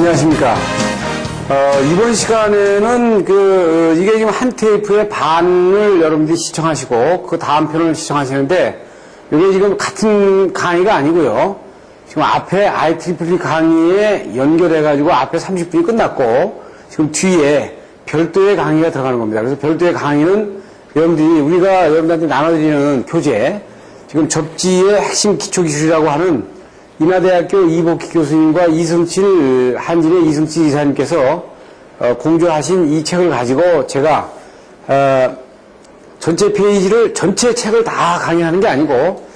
안녕하십니까. 이번 시간에는 이게 지금 한 테이프의 반을 여러분들이 시청하시고, 그 다음 편을 시청하시는데, 이게 지금 같은 강의가 아니고요. 지금 앞에 IEEE 강의에 연결해가지고 앞에 30분이 끝났고, 지금 뒤에 별도의 강의가 들어가는 겁니다. 그래서 별도의 강의는 우리가 여러분들한테 나눠드리는 교재, 지금 접지의 핵심 기초기술이라고 하는 인하대학교 이복희 교수님과 한진의 이승칠 이사님께서 공조하신 이 책을 가지고 제가 전체 책을 다 강의하는 게 아니고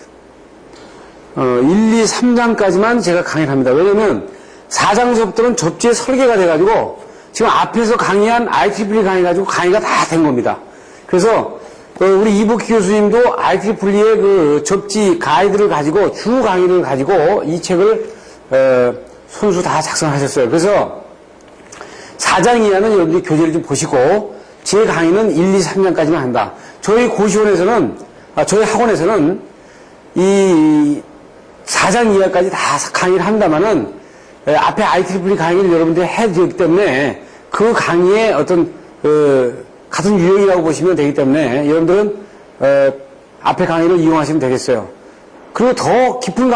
1, 2, 3장까지만 제가 강의를 합니다. 왜냐면 4장서부터는 접지의 설계가 돼가지고 지금 앞에서 강의한 IEEE 강의 가지고 강의가 다 된 겁니다. 그래서 우리 이복희 교수님도 IEEE의 그 접지 가이드를 가지고 주 강의를 가지고 이 책을 손수 다 작성하셨어요. 그래서 4장 이하는 여러분들이 교재를 좀 보시고 제 강의는 1, 2, 3장까지만 한다. 저희 저희 학원에서는 이 4장 이하까지 다 강의를 한다면은 앞에 IEEE 강의를 여러분들이 해드렸기 때문에 그 강의의 어떤 같은 유형이라고 보시면 되기 때문에 여러분들은 앞에 강의를 이용하시면 되겠어요. 그리고 더 깊은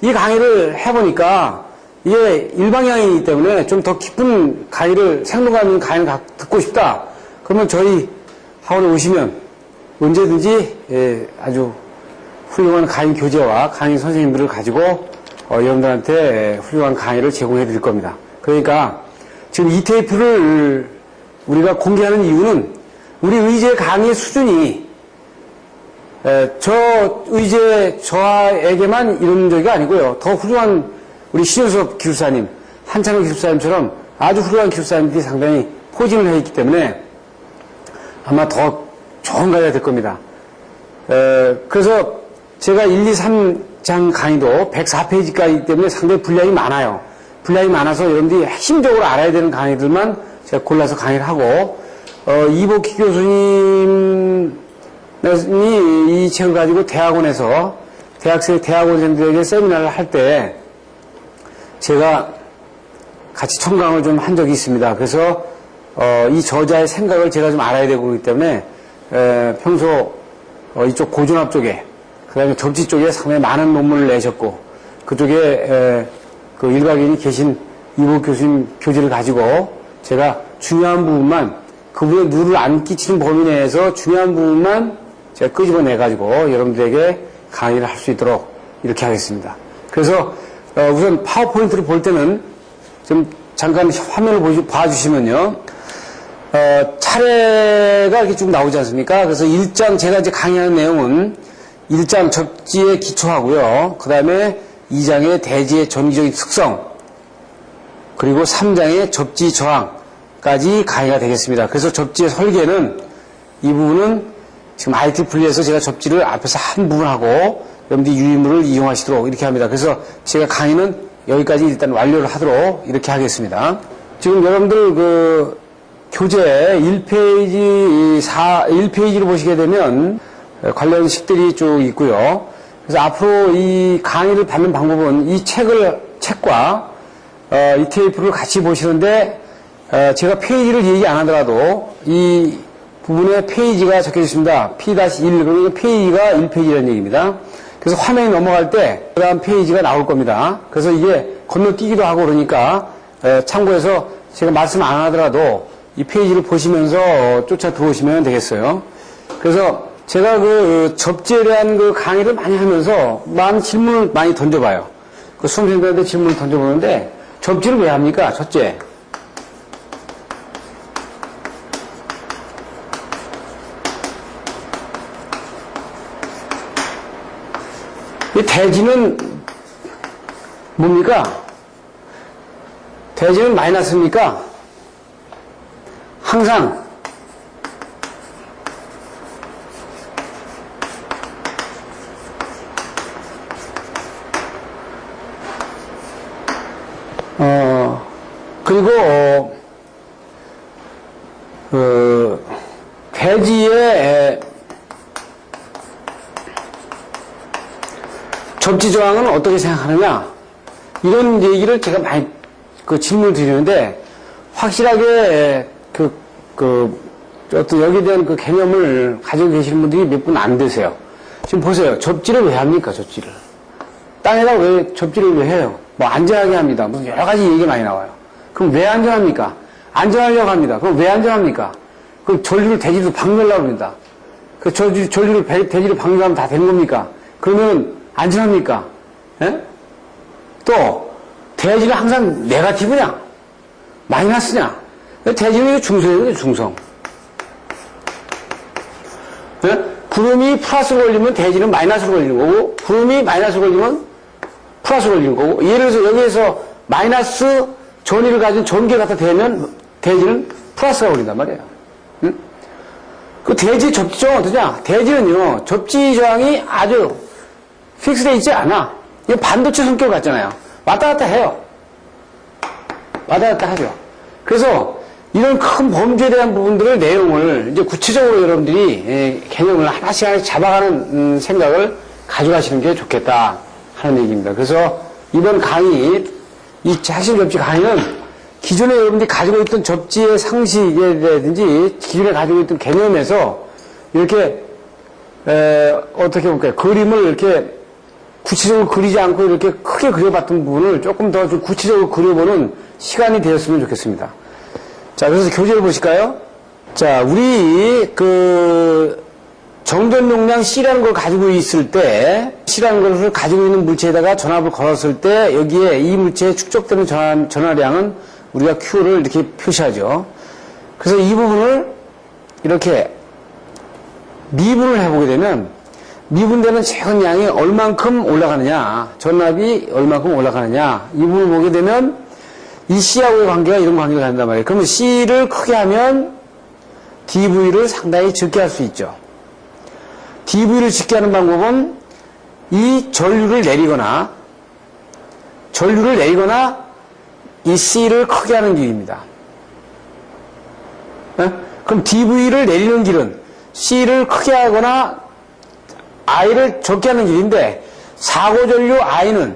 이 강의를 해보니까 이게 일방향이기 때문에 좀 더 깊은 생동감 있는 강의를 듣고 싶다. 그러면 저희 학원에 오시면 언제든지 아주 훌륭한 강의 교재와 강의 선생님들을 가지고 여러분들한테 훌륭한 강의를 제공해 드릴 겁니다. 그러니까 지금 이 테이프를 우리가 공개하는 이유는 우리 의제 강의 수준이 저에게만 이런 적이 아니고요. 더 훌륭한 우리 신효섭 기술사님, 한창호 기술사님처럼 아주 훌륭한 기술사님들이 상당히 포진을 해 있기 때문에 아마 더 좋은 강의가 될 겁니다. 그래서 제가 1, 2, 3장 강의도 104페이지까지이기 때문에 상당히 분량이 많아요. 분량이 많아서 여러분들이 핵심적으로 알아야 되는 강의들만 제가 골라서 강의를 하고, 이복희 교수님이 이 책을 가지고 대학원에서 대학원생들에게 세미나를 할 때 제가 같이 청강을 좀 한 적이 있습니다. 그래서 이 저자의 생각을 제가 좀 알아야 되고 그렇기 때문에 평소 이쪽 고전압 쪽에 그 다음에 접지 쪽에 상당히 많은 논문을 내셨고 그쪽에 그 일각인이 계신 이복희 교수님 교재를 가지고 제가 중요한 부분만 그분의 누를 안 끼치는 범위 내에서 중요한 부분만 제가 끄집어내가지고 여러분들에게 강의를 할 수 있도록 이렇게 하겠습니다. 그래서 우선 파워포인트를 볼 때는 좀 잠깐 화면을 봐주시면요. 차례가 이렇게 쭉 나오지 않습니까? 그래서 1장 제가 이제 강의하는 내용은 1장 접지의 기초하고요. 그 다음에 2장의 대지의 전기적인 특성 그리고 3장의 접지 저항까지 강의가 되겠습니다. 그래서 접지의 설계는 이 부분은 지금 IEEE에서 제가 접지를 앞에서 한 부분 하고 여러분들이 유인물을 이용하시도록 이렇게 합니다. 그래서 제가 강의는 여기까지 일단 완료를 하도록 이렇게 하겠습니다. 지금 여러분들 그 교재 1페이지를 보시게 되면 관련 식들이 쭉 있고요. 그래서 앞으로 이 강의를 받는 방법은 이 책과 이 테이프를 같이 보시는데 제가 페이지를 얘기 안 하더라도 이 부분에 페이지가 적혀 있습니다. P-1 그러면 페이지가 1페이지라는 얘기입니다. 그래서 화면이 넘어갈 때 그 다음 페이지가 나올 겁니다. 그래서 이게 건너뛰기도 하고 그러니까 참고해서 제가 말씀 안 하더라도 이 페이지를 보시면서 쫓아 들어오시면 되겠어요. 그래서 제가 그 접지에 대한 그 강의를 많이 하면서 많은 질문을 많이 던져봐요. 그 수험생들한테 질문을 던져보는데 접지를 왜 합니까? 첫째. 이 대지는 뭡니까? 대지는 마이너스입니까? 항상 그리고 대지의 접지 저항은 어떻게 생각하느냐 이런 얘기를 제가 많이 그 질문을 드리는데, 확실하게 어떤 여기에 대한 그 개념을 가지고 계시는 분들이 몇 분 안 되세요. 지금 보세요. 접지를 왜 합니까, 접지를? 땅에다 왜 접지를 왜 해요? 뭐 안전하게 합니다. 무슨 여러 가지 얘기 많이 나와요. 그럼 왜 안전합니까? 안전하려고 합니다. 그럼 왜 안전합니까? 그 전류를 대지로 박으려고 합니다. 그 전류를 대지로 박으려면 다 되는 겁니까? 그러면 안전합니까? 예? 또 대지는 항상 네거티브냐? 마이너스냐? 대지는 중성이에요, 중성. 예? 구름이 플러스로 걸리면 대지는 마이너스로 걸리는 거고, 구름이 마이너스로 걸리면 플러스로 걸리는 거고, 예를 들어서 여기에서 마이너스 전위를 가진 전기 갖다 대면 대지는 플러스가 걸린단 말이에요. 응? 그 대지 접지 저항 어떠냐? 대지는요, 접지 저항이 아주 픽스되어 있지 않아. 이게 반도체 성격 같잖아요. 왔다 갔다 해요. 왔다 갔다 하죠. 그래서 이런 큰 범주에 대한 부분들을 내용을 이제 구체적으로 여러분들이 개념을 하나씩 잡아가는 생각을 가져가시는 게 좋겠다 하는 얘기입니다. 그래서 이번 강의, 이 핵심 접지 강의는 기존에 여러분들이 가지고 있던 접지의 상식이라든지 기존에 가지고 있던 개념에서 이렇게 어떻게 볼까요? 그림을 이렇게 구체적으로 그리지 않고 이렇게 크게 그려봤던 부분을 조금 더 좀 구체적으로 그려보는 시간이 되었으면 좋겠습니다. 자, 그래서 교재를 보실까요? 자, 우리 정전 용량 C라는 걸 가지고 있을 때, C라는 것을 가지고 있는 물체에다가 전압을 걸었을 때, 여기에 이 물체에 축적되는 전화량은 우리가 Q를 이렇게 표시하죠. 그래서 이 부분을 이렇게 미분을 해보게 되면, 미분되는 제건량이 얼만큼 올라가느냐, 전압이 얼만큼 올라가느냐, 이 부분을 보게 되면, 이 C하고의 관계가 이런 관계가 된단 말이에요. 그러면 C를 크게 하면 DV를 상당히 적게 할 수 있죠. DV를 적게 하는 방법은 이 전류를 내리거나 이 C를 크게 하는 길입니다. 그럼 DV를 내리는 길은 C를 크게 하거나 I를 적게 하는 길인데, 사고전류 I는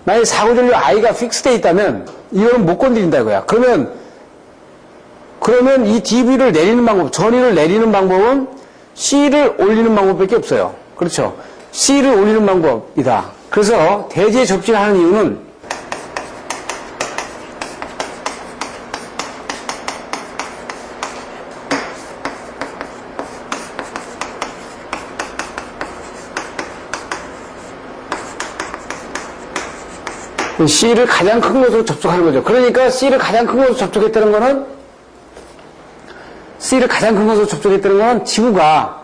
만약에 사고전류 I가 픽스되어 있다면 이거는 못 건드린다 이거야. 그러면 이 DV를 내리는 방법, 전위를 내리는 방법은 C를 올리는 방법밖에 없어요. 그렇죠? C를 올리는 방법이다. 그래서 대지에 접지를 하는 이유는 C를 가장 큰 것으로 접촉하는 거죠. 그러니까 C를 가장 큰 것으로 접촉했다는 거는 지구가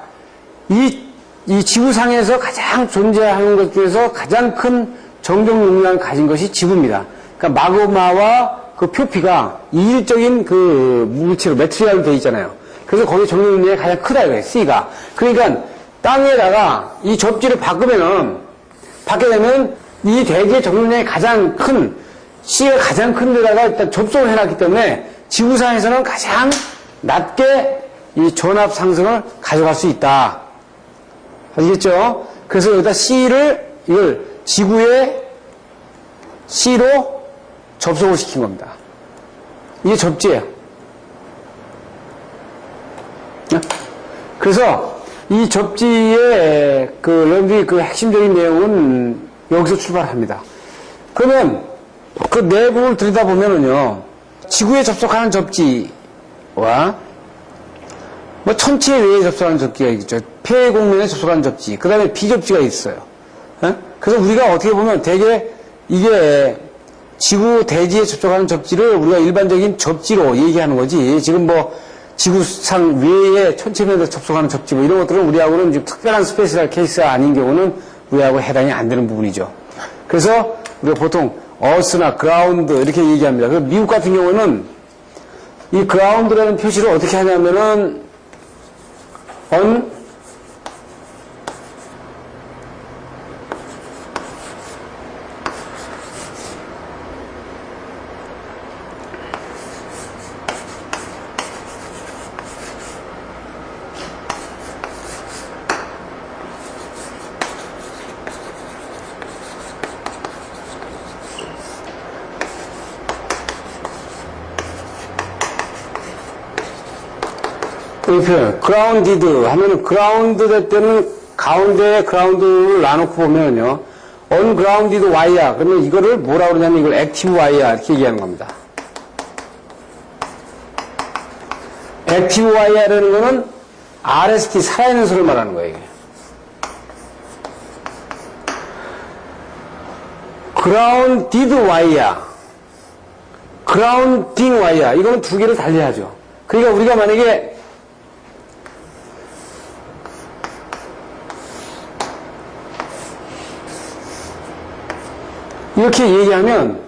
이 지구상에서 가장 존재하는 것 중에서 가장 큰 정정 용량을 가진 것이 지구입니다. 그러니까 마그마와 그 표피가 이질적인 그 물체로 매트리얼로 되어 있잖아요. 그래서 거기 정정 용량이 가장 크다 이거예요. C가. 그러니까 땅에다가 이 접지를 받게 되면 이 대지의 정력량이 가장 큰, C가 가장 큰 데다가 일단 접속을 해놨기 때문에 지구상에서는 가장 낮게 이 전압 상승을 가져갈 수 있다. 아시겠죠? 그래서 여기다 이걸 지구의 C로 접속을 시킨 겁니다. 이게 접지예요. 그래서 이 접지의 여러분들이 그 핵심적인 내용은 여기서 출발합니다. 그러면 그 내부를 들여다보면은요, 지구에 접속하는 접지와 뭐 천체 외에 접속하는 접지가 있죠. 폐 공면에 접속하는 접지, 그 다음에 비접지가 있어요. 그래서 우리가 어떻게 보면 되게 이게 지구 대지에 접촉하는 접지를 우리가 일반적인 접지로 얘기하는 거지, 지금 뭐 지구상 외에 천체면에 접속하는 접지 뭐 이런 것들은 우리하고는 좀 특별한 스페셜 케이스가 아닌 경우는 우리하고 해당이 안 되는 부분이죠. 그래서 우리가 보통 어스나 그라운드 이렇게 얘기합니다. 그래서 미국 같은 경우는 이 그라운드라는 표시를 어떻게 하냐면은 이 표현, grounded 하면은 ground 될 때는 가운데에 ground를 놔놓고 보면요. ungrounded wire. 그러면 이거를 뭐라고 그러냐면 이걸 active wire 이렇게 얘기하는 겁니다. active wire라는 거는 RST, 살아있는 소리를 말하는 거예요, 이게. grounded wire, grounding wire. 이거는 두 개를 달리하죠. 그러니까 우리가 만약에 이렇게 얘기하면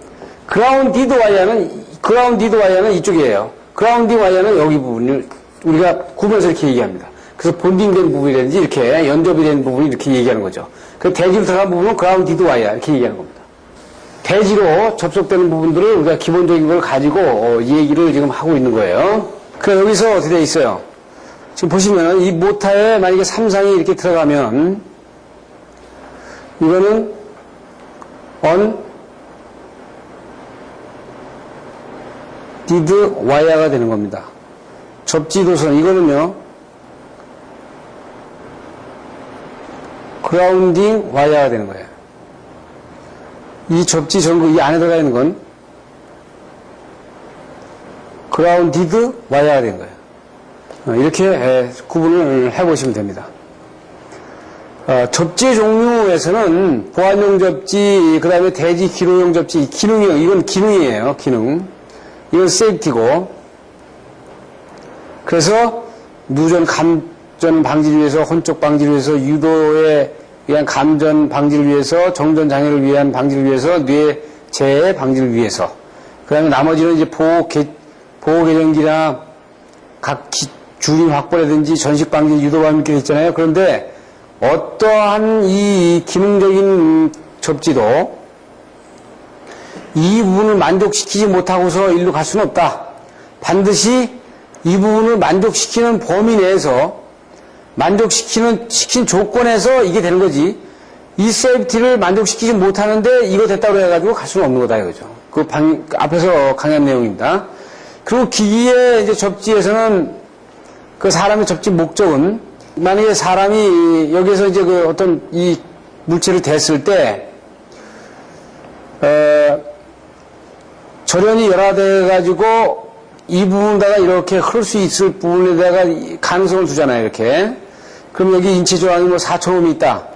grounded wire는 이쪽이에요. grounding wire는 여기 부분을 우리가 구분해서 이렇게 얘기합니다. 그래서 본딩된 부분이라든지 이렇게 연접이 된 부분이 이렇게 얘기하는 거죠. 그 대지로 들어간 부분은 grounded wire 이렇게 얘기하는 겁니다. 대지로 접속되는 부분들을 우리가 기본적인 걸 가지고 이 얘기를 지금 하고 있는 거예요. 그래서 여기서 어떻게 되어 있어요? 지금 보시면 이 모타에 만약에 3상이 이렇게 들어가면 이거는 did wire가 되는 겁니다. 접지도선 이거는요 grounding wire가 되는 거예요. 이 접지 전구 이 안에 들어가 있는 건 grounded wire가 되는 거예요. 이렇게 구분을 해보시면 됩니다. 접지 종류에서는 보안용 접지, 그 다음에 대지 기록용 접지, 기능이요. 이건 기능이에요. 기능. 이건 세이프티고. 그래서 누전 감전 방지를 위해서, 혼쪽 방지를 위해서, 유도에 의한 감전 방지를 위해서, 정전 장애를 위한 방지를 위해서, 뇌재해 방지를 위해서. 그 다음에 나머지는 이제 보호 계정기나 각 주림 확보라든지 전식 방지, 유도 방지 있잖아요. 그런데 어떠한 이 기능적인 접지도 이 부분을 만족시키지 못하고서 일로 갈 수는 없다. 반드시 이 부분을 만족시키는 범위 내에서 시킨 조건에서 이게 되는 거지. 이 세이프티를 만족시키지 못하는데 이거 됐다고 해가지고 갈 수는 없는 거다 이거죠. 앞에서 강의한 내용입니다. 그리고 기기의 이제 접지에서는 그 사람의 접지 목적은 만약에 사람이 여기서 이제 그 어떤 이 물체를 댔을 때, 절연이 열화돼가지고 이 부분에다가 이렇게 흐를 수 있을 부분에다가 가능성을 두잖아요, 이렇게. 그럼 여기 인체 조항이 뭐 4,000옴이 있다.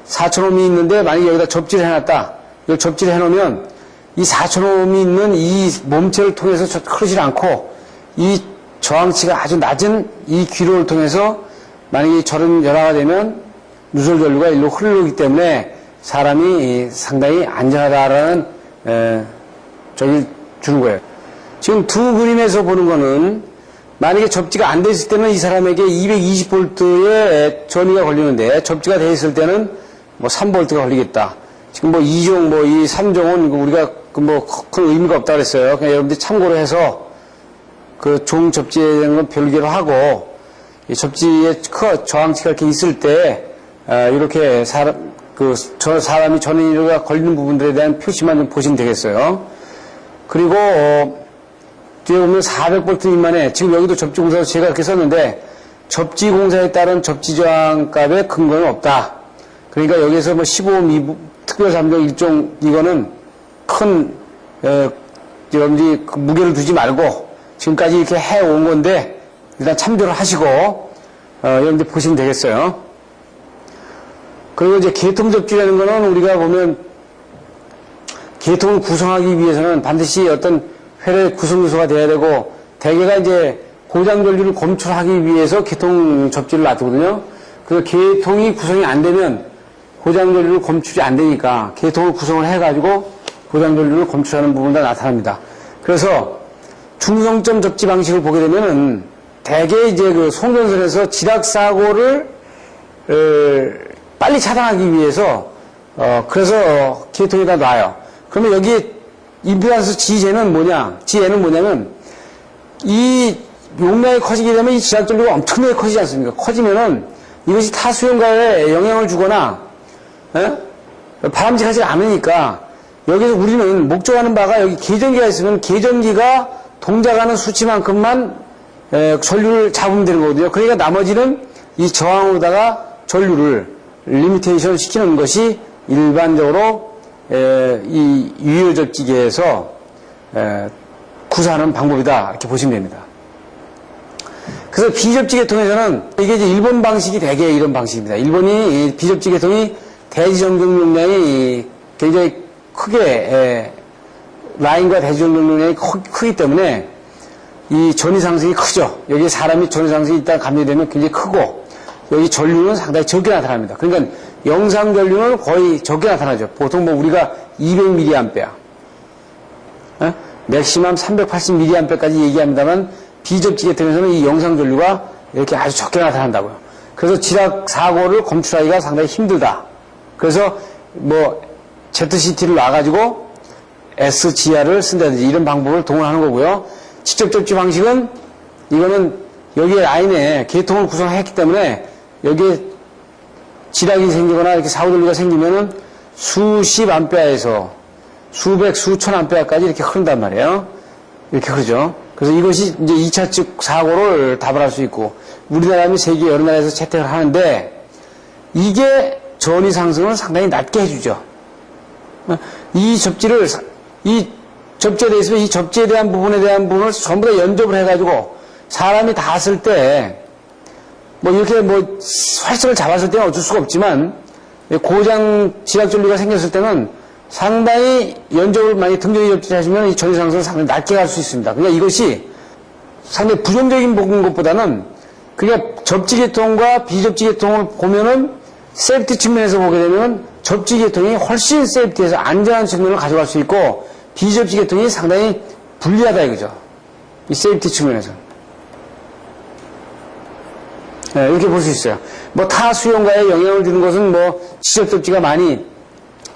4,000옴이 있는데 만약에 여기다 접지를 해놨다. 이걸 접지를 해놓으면 이 4,000옴이 있는 이 몸체를 통해서 흐르지 않고 이 저항치가 아주 낮은 이 귀로를 통해서 만약에 절은 열화가 되면 누설 전류가 일로 흐르기 때문에 사람이 상당히 안전하다라는 저기 주는 거예요. 지금 두 그림에서 보는 거는 만약에 접지가 안 돼 있을 때는 이 사람에게 220V의 전위가 걸리는데 접지가 돼 있을 때는 뭐 3V가 걸리겠다. 지금 뭐 2종, 뭐 이 3종은 우리가 뭐 큰 의미가 없다 그랬어요. 그냥 여러분들이 참고로 해서 그 종 접지에 대한 건 별개로 하고 이 접지에 저항치가 이렇게 있을 때, 이렇게 사람이 전위가 걸리는 부분들에 대한 표시만 좀 보시면 되겠어요. 그리고, 뒤에 보면 400V 미만에, 지금 여기도 접지공사에서 제가 이렇게 썼는데, 접지공사에 따른 접지저항값의 근거는 없다. 그러니까 여기서 뭐 15옴 특별3종 1종, 이거는 큰, 여러분들이 무게를 두지 말고, 지금까지 이렇게 해온 건데, 일단 참조를 하시고, 여러분들 보시면 되겠어요. 그리고 이제 계통접지라는 거는 우리가 보면, 계통을 구성하기 위해서는 반드시 어떤 회로의 구성 요소가 돼야 되고, 대개가 이제 고장전류를 검출하기 위해서 계통접지를 놔두거든요. 그래서 계통이 구성이 안 되면 고장전류를 검출이 안 되니까 계통을 구성을 해가지고 고장전류를 검출하는 부분이 다 나타납니다. 그래서 중성점 접지 방식을 보게 되면은 대개 이제 그 송전선에서 지락사고를 빨리 차단하기 위해서 그래서 계통에다 놔요. 그러면 여기 임피던스 지혜는 뭐냐면 이 용량이 커지게 되면 이 지락전류가 엄청나게 커지지 않습니까? 커지면은 이것이 타 수용가에 영향을 주거나 바람직하지 않으니까 여기서 우리는 목적하는 바가 여기 계전기가 있으면 계전기가 동작하는 수치만큼만 전류를 잡으면 되는 거거든요. 그러니까 나머지는 이 저항으로다가 전류를 리미테이션 시키는 것이 일반적으로 이 유효접지기에서 구사하는 방법이다 이렇게 보시면 됩니다. 그래서 비접지계통에서는 이게 이제 일본 방식이 대개 이런 방식입니다. 일본이 비접지계통이 대지전경 용량이 굉장히 크게 라인과 대지전경 용량이 크기 때문에 이 전이상승이 크죠. 여기 사람이 전이상승이 일단 감지되면 굉장히 크고 여기 전류는 상당히 적게 나타납니다. 그러니까 영상 전류는 거의 적게 나타나죠. 보통 뭐 우리가 200mA, 맥시멈 380mA까지 얘기합니다만 비접지계통에서는 이 영상 전류가 이렇게 아주 적게 나타난다고요. 그래서 지락 사고를 검출하기가 상당히 힘들다. 그래서 뭐 ZCT를 놔가지고 SGR을 쓴다든지 이런 방법을 동원하는 거고요. 직접 접지 방식은 이거는 여기에 라인에 계통을 구성했기 때문에 여기에 지락이 생기거나 이렇게 사고 전류가 생기면은 수십 암페어에서 수백, 수천 암페어까지 이렇게 흐른단 말이에요. 이렇게 흐르죠. 그래서 이것이 이제 2차측 사고를 다발할 수 있고 우리나라 및 세계 여러 나라에서 채택을 하는데 이게 전이 상승을 상당히 낮게 해주죠. 이 접지를 이 접지에 대해 있으면 이 접지에 대한 부분을 전부 다 연접을 해가지고 사람이 닿았을 때 뭐 이렇게 뭐 활성을 잡았을 때는 어쩔 수가 없지만 고장 지락 전류가 생겼을 때는 상당히 연접을 많이 등전이 접지를 해주면 이 전이 상승을 상당히 낮게 갈 수 있습니다. 그러니까 이것이 상당히 부정적인 것보다는 그러니까 접지계통과 비접지계통을 보면은 세이프티 측면에서 보게 되면 접지계통이 훨씬 세이프티에서 안전한 측면을 가져갈 수 있고 비접지계통이 상당히 불리하다 이거죠. 이 세이프티 측면에서. 네, 이렇게 볼 수 있어요. 뭐 타 수용가에 영향을 주는 것은 뭐 지적접지가 많이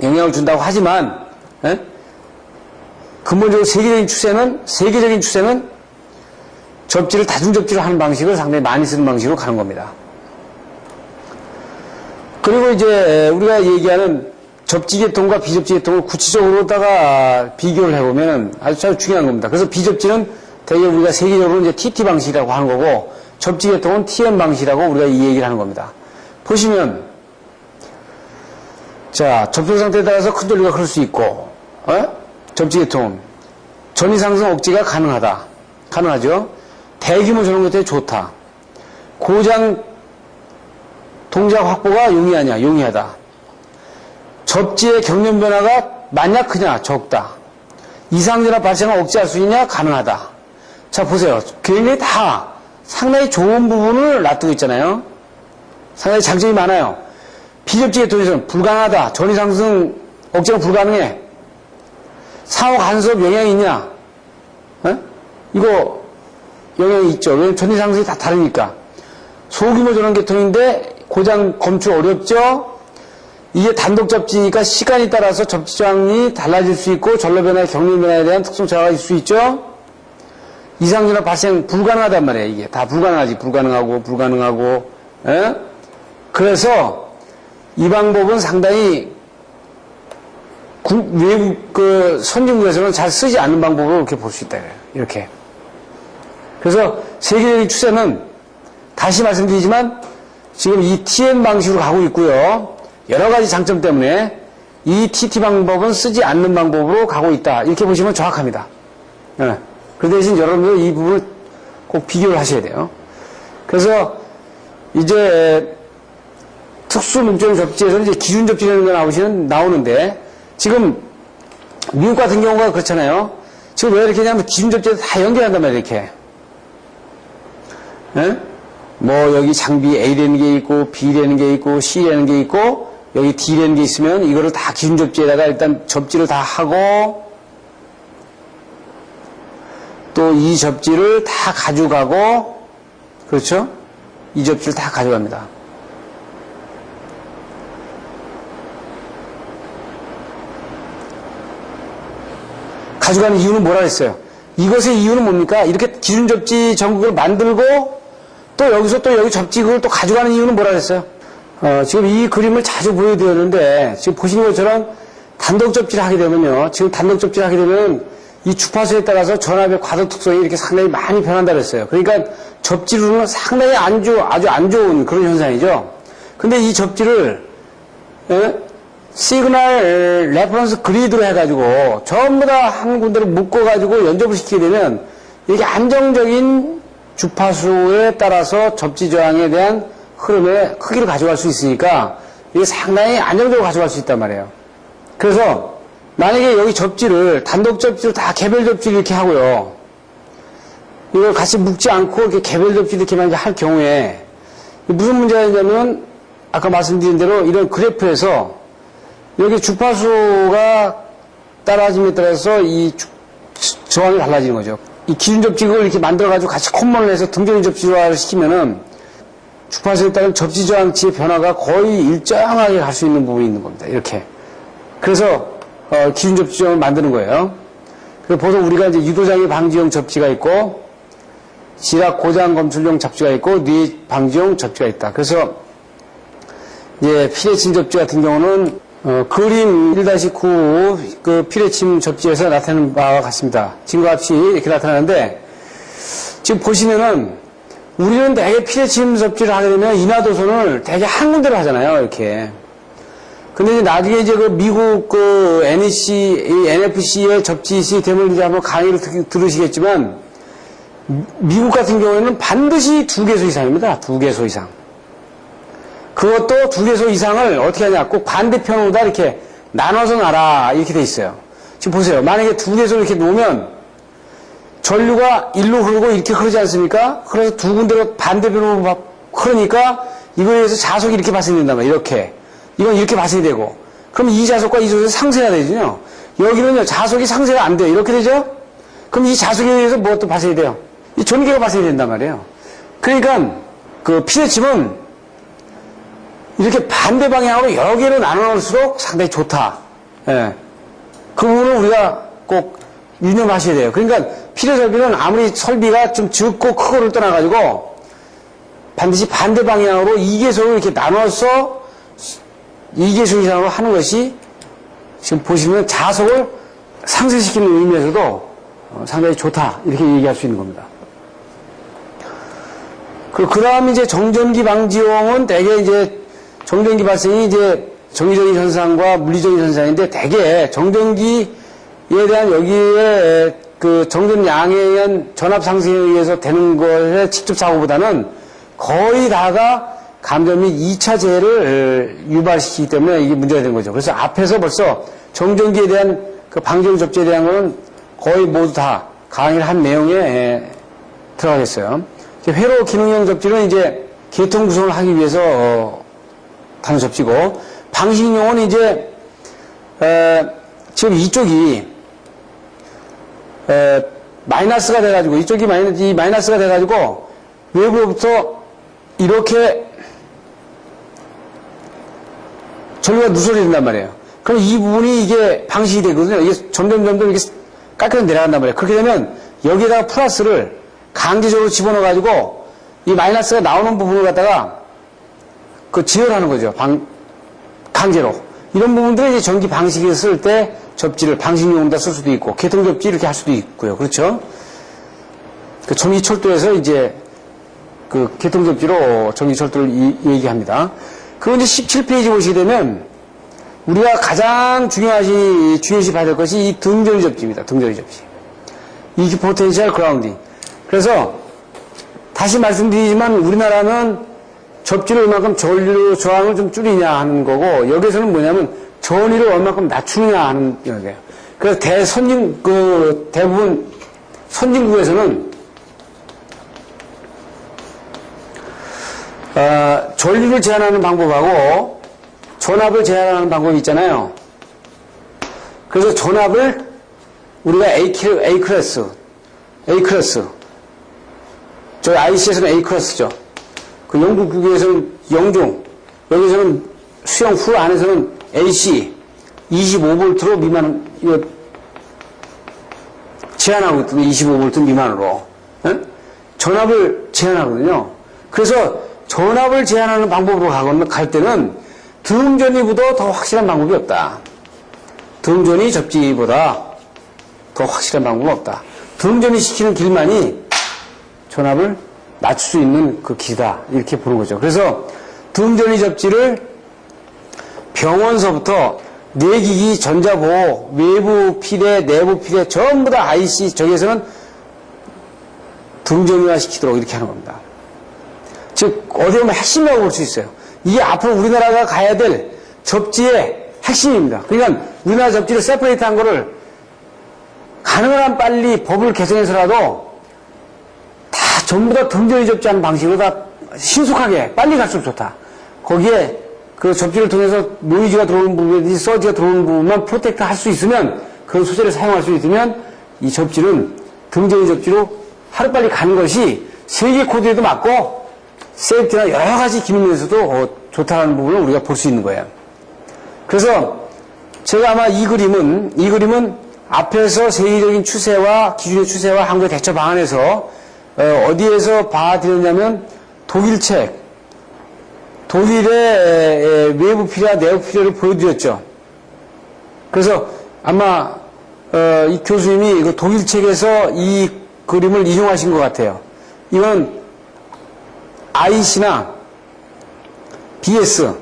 영향을 준다고 하지만 근본적으로 세계적인 추세는 접지를 다중접지로 하는 방식을 상당히 많이 쓰는 방식으로 가는 겁니다. 그리고 이제 우리가 얘기하는 접지계통과 비접지계통을 구체적으로다가 비교를 해보면 아주 중요한 겁니다. 그래서 비접지는 대개 우리가 세계적으로 이제 TT 방식이라고 하는 거고 접지계통은 TM 방식이라고 우리가 이 얘기를 하는 겁니다. 보시면 자 접촉 상태에 따라서 큰 전류가 흐를 수 있고 접지계통은 전이상승 억제가 가능하죠. 대규모 전원 곁에 좋다. 고장 동작 확보가 용이하다. 접지의 경련 변화가 많냐 크냐 적다. 이상전압 발생을 억제할 수 있냐 가능하다. 자 보세요. 굉장히 다 상당히 좋은 부분을 놔두고 있잖아요. 상당히 장점이 많아요. 비접지계통에서는 불가능하다. 전이상승 억제가 불가능해. 상호 간섭 영향이 있냐? 이거 영향이 있죠. 왜냐면 전이상승이 다 다르니까. 소규모 전원계통인데 고장 검출 어렵죠? 이게 단독 접지니까 시간에 따라서 접지 저항이 달라질 수 있고 전로 변화의 경련 변화에 대한 특성 차이가 있을 수 있죠? 이상전압 발생 불가능하단 말이에요. 이게 다 불가능하고. 그래서 이 방법은 상당히 외국 선진국에서는 잘 쓰지 않는 방법으로 이렇게 볼 수 있다. 이렇게. 그래서 세계적인 추세는 다시 말씀드리지만 지금 이 TM 방식으로 가고 있고요. 여러 가지 장점 때문에 이 TT 방법은 쓰지 않는 방법으로 가고 있다. 이렇게 보시면 정확합니다. 그 대신 여러분들 이 부분을 꼭 비교를 하셔야 돼요. 그래서 이제 특수 문점 접지에서는 이제 기준 접지라는 거 나오는데 지금 미국 같은 경우가 그렇잖아요. 지금 왜 이렇게 하냐면 기준 접지에 다 연결한단 말이에요, 이렇게. 뭐 여기 장비 A라는 게 있고 B라는 게 있고 C라는 게 있고 여기 D라는 게 있으면 이거를 다 기준 접지에다가 일단 접지를 다 하고 또 이 접지를 다 가져가고 그렇죠? 이 접지를 다 가져갑니다. 가져가는 이유는 뭐라 했어요? 이것의 이유는 뭡니까? 이렇게 기준 접지 전국을 만들고 또 여기서 또 여기 접지 그걸 또 가져가는 이유는 뭐라 그랬어요? 지금 이 그림을 자주 보여드렸는데 지금 보시는 것처럼 단독 접지를 하게 되면요. 지금 단독 접지를 하게 되면 이 주파수에 따라서 전압의 과도 특성이 이렇게 상당히 많이 변한다 그랬어요. 그러니까 접지로는 상당히 아주 안 좋은 그런 현상이죠. 근데 이 접지를, 시그널 레퍼런스 그리드로 해가지고 전부 다 한 군데로 묶어가지고 연접을 시키게 되면 이게 안정적인 주파수에 따라서 접지 저항에 대한 흐름의 크기를 가져갈 수 있으니까 이게 상당히 안정적으로 가져갈 수 있단 말이에요. 그래서 만약에 여기 접지를 단독 접지를 다 개별 접지를 이렇게 하고요. 이걸 같이 묶지 않고 이렇게 개별 접지를 이렇게 만약에 할 경우에 무슨 문제가 있냐면 아까 말씀드린 대로 이런 그래프에서 여기 주파수가 따라짐에 따라서 이 저항이 달라지는 거죠. 이 기준 접지를 이렇게 만들어가지고 같이 콤본을 해서 등전인 접지화를 시키면은 주파수에 따른 접지 저항치의 변화가 거의 일정하게 갈 수 있는 부분이 있는 겁니다. 이렇게. 그래서, 기준 접지점을 만드는 거예요. 그래서 보통 우리가 이제 유도장애 방지용 접지가 있고, 지락 고장 검출용 접지가 있고, 뇌 방지용 접지가 있다. 그래서, 이제 피레침 접지 같은 경우는, 그림 1-9 그 피레침 접지에서 나타나는 바와 같습니다. 지금과 같이 이렇게 나타나는데, 지금 보시면은, 우리는 대개 피레침 접지를 하게 되면 인하도선을 대개 한 군데로 하잖아요, 이렇게. 근데 이제 나중에 이제 그 미국 그 NFC의 접지 시스템을 이제 한번 강의를 들으시겠지만, 미국 같은 경우에는 반드시 2개소 이상입니다. 2개소 이상. 그것도 2개소 이상을 어떻게 하냐, 꼭 반대편으로 다 이렇게 나눠서 놔라, 이렇게 돼 있어요. 지금 보세요. 만약에 2개소를 이렇게 놓으면, 전류가 일로 흐르고 이렇게 흐르지 않습니까? 그래서 두 군데로 반대편으로 흐르니까 이거에 의해서 자속이 이렇게 발생된단 말이에요. 이렇게. 이건 이렇게 발생이 되고. 그럼 이 자속과 이 자속이 상쇄가 되죠. 여기는요, 자속이 상쇄가 안 돼요. 이렇게 되죠? 그럼 이 자속에 의해서 무엇도 발생이 돼요? 이 전기가 발생이 된단 말이에요. 그러니까 그 피레침은 이렇게 반대 방향으로 여러 개로 나눠 놓을수록 상당히 좋다. 예. 그 부분을 우리가 꼭 유념하셔야 돼요. 그러니까 피레설비는 아무리 설비가 좀 적고 크고를 떠나가지고 반드시 반대 방향으로 2개소를 이렇게 나눠서 2개소 이상으로 하는 것이 지금 보시면 자속을 상쇄시키는 의미에서도 상당히 좋다. 이렇게 얘기할 수 있는 겁니다. 그 다음 이제 정전기 방지용은 대개 이제 정전기 발생이 이제 정기적인 현상과 물리적인 현상인데 대개 정전기에 대한 여기에 그 정전량에 의한 전압 상승에 의해서 되는 것의 직접 사고보다는 거의 다가 감전 및 2차 재해를 유발시키기 때문에 이게 문제가 되는 거죠. 그래서 앞에서 벌써 정전기에 대한 그 방지용 접지에 대한 거는 거의 모두 다 강의를 한 내용에 들어가겠어요. 회로 기능형 접지는 이제 계통 구성을 하기 위해서 다는 접지고, 방식용은 이제 지금 이쪽이 마이너스가 돼가지고, 이쪽이 마이너스가 돼가지고, 외부로부터 이렇게 전류가 누설이 된단 말이에요. 그럼 이 부분이 이게 방식이 되거든요. 이게 점점 이렇게 깎여서 내려간단 말이에요. 그렇게 되면 여기에다가 플러스를 강제적으로 집어넣어가지고, 이 마이너스가 나오는 부분을 갖다가 그 지혈하는 거죠. 강제로. 이런 부분들을 이제 전기 방식에 쓸 때 접지를 방식용으로 쓸 수도 있고, 계통 접지 이렇게 할 수도 있고요. 그렇죠? 그 전기철도에서 이제 그 계통 접지로 전기철도를 얘기합니다. 그리고 이제 17페이지 보시게 되면 우리가 가장 중요시 봐야 될 것이 이 등전이 접지입니다. 등전이 접지. 이기 포텐셜 그라운딩. 그래서 다시 말씀드리지만 우리나라는 접지를 얼마큼 전류 저항을 좀 줄이냐 하는 거고, 여기서는 뭐냐면 전위를 얼마큼 낮추느냐 하는 거예요. 그래서 대부분 선진국에서는 전류를 제한하는 방법하고 전압을 제한하는 방법이 있잖아요. 그래서 전압을 우리가 A 클래스, 저희 IC에서는 A 클래스죠. 그 영국 국에서는 영중, 여기서는 수영 후 안에서는 AC 25V로 이거 제한하고 있거든요. 25V 미만으로. 전압을 제한하거든요. 그래서 전압을 제한하는 방법으로 갈 때는 등전이보다 더 확실한 방법이 없다. 등전이 접지보다 더 확실한 방법은 없다. 등전이 시키는 길만이 전압을 낮출 수 있는 그 길이다. 이렇게 보는 거죠. 그래서 등전이 접지를 병원서부터 내기기, 전자보호, 외부 필에, 내부 필에 전부 다 IC 저기에서는 등전이화 시키도록 이렇게 하는 겁니다. 즉 어디 보면 핵심이라고 볼 수 있어요. 이게 앞으로 우리나라가 가야 될 접지의 핵심입니다. 그러니까 우리나라 접지를 세퍼레이트한 거를 가능한 한 빨리 법을 개정해서라도 다 전부 다 등전이 접지하는 방식으로 다 신속하게 빨리 갈수록 좋다. 거기에 그 접지를 통해서 노이즈가 들어오는 부분이든지 서지가 들어오는 부분만 프로텍트 할 수 있으면 그런 소재를 사용할 수 있으면 이 접지는 등전이 접지로 하루빨리 가는 것이 세계 코드에도 맞고 세이프티나 여러 가지 기능에서도 좋다는 부분을 우리가 볼 수 있는 거예요. 그래서 제가 아마 이 그림은 앞에서 세계적인 추세와 기준의 추세와 한국의 대처 방안에서 어디에서 봐드렸냐면 독일 책, 독일의 외부 필요와 내부 필요를 보여드렸죠. 그래서 아마 이 교수님이 그 독일 책에서 이 그림을 인용하신 것 같아요. 이건 IC나 BS,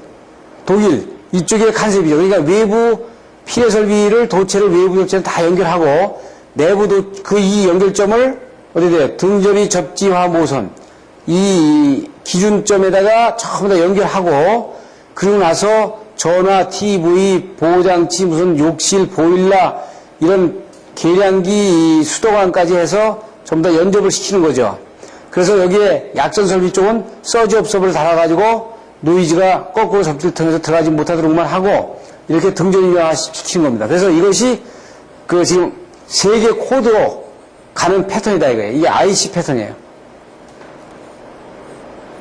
독일 이쪽의 컨셉이죠. 그러니까 외부 필요 설비를 도체를 외부 도체를 다 연결하고 내부도 그 이 연결점을 어디 돼요? 등전이 접지화 모선 이 기준점에다가 전부 다 연결하고 그리고 나서 전화, TV, 보호장치, 무슨 욕실, 보일러 이런 계량기, 수도관까지 해서 전부 다 연접을 시키는 거죠. 그래서 여기에 약전 설비 쪽은 서지 업섭을 달아가지고 노이즈가 거꾸로 접지를 통해서 들어가지 못하도록만 하고 이렇게 등전이화 시키는 겁니다. 그래서 이것이 그 지금 세계 코드로 가는 패턴이다 이거예요. 이게 IC 패턴이에요.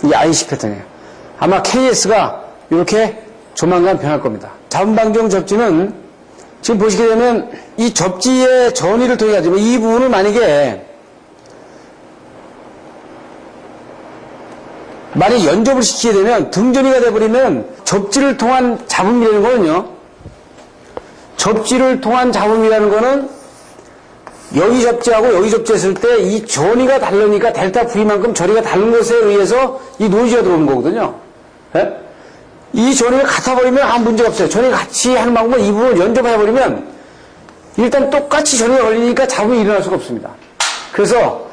이게 IC 패턴이에요. 아마 KS가 이렇게 조만간 변할 겁니다. 자분방지용 접지는 지금 보시게 되면 이 접지의 전위를 통해 가지고 이 부분을 만약에 연접을 시키게 되면 등전이가 돼버리면 접지를 통한 잡음이라는 거는요. 접지를 통한 잡음이라는 거는 여기 접지하고 여기 접지했을 때 이 전위가 다르니까 델타 V만큼 전위가 다른 것에 의해서 이 노이즈가 들어오는 거거든요. 예? 이 전위가 같아버리면 아무 문제가 없어요. 전위가 같이 하는 방법은 이 부분을 연접해버리면 일단 똑같이 전위가 걸리니까 잡음이 일어날 수가 없습니다. 그래서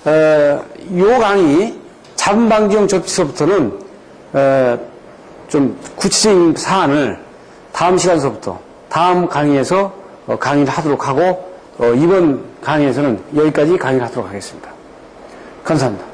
요 강의 잡음방지용 접지서부터는 좀 구체적인 사안을 다음 시간서부터 다음 강의에서 강의를 하도록 하고 이번 강의에서는 여기까지 강의를 하도록 하겠습니다. 감사합니다.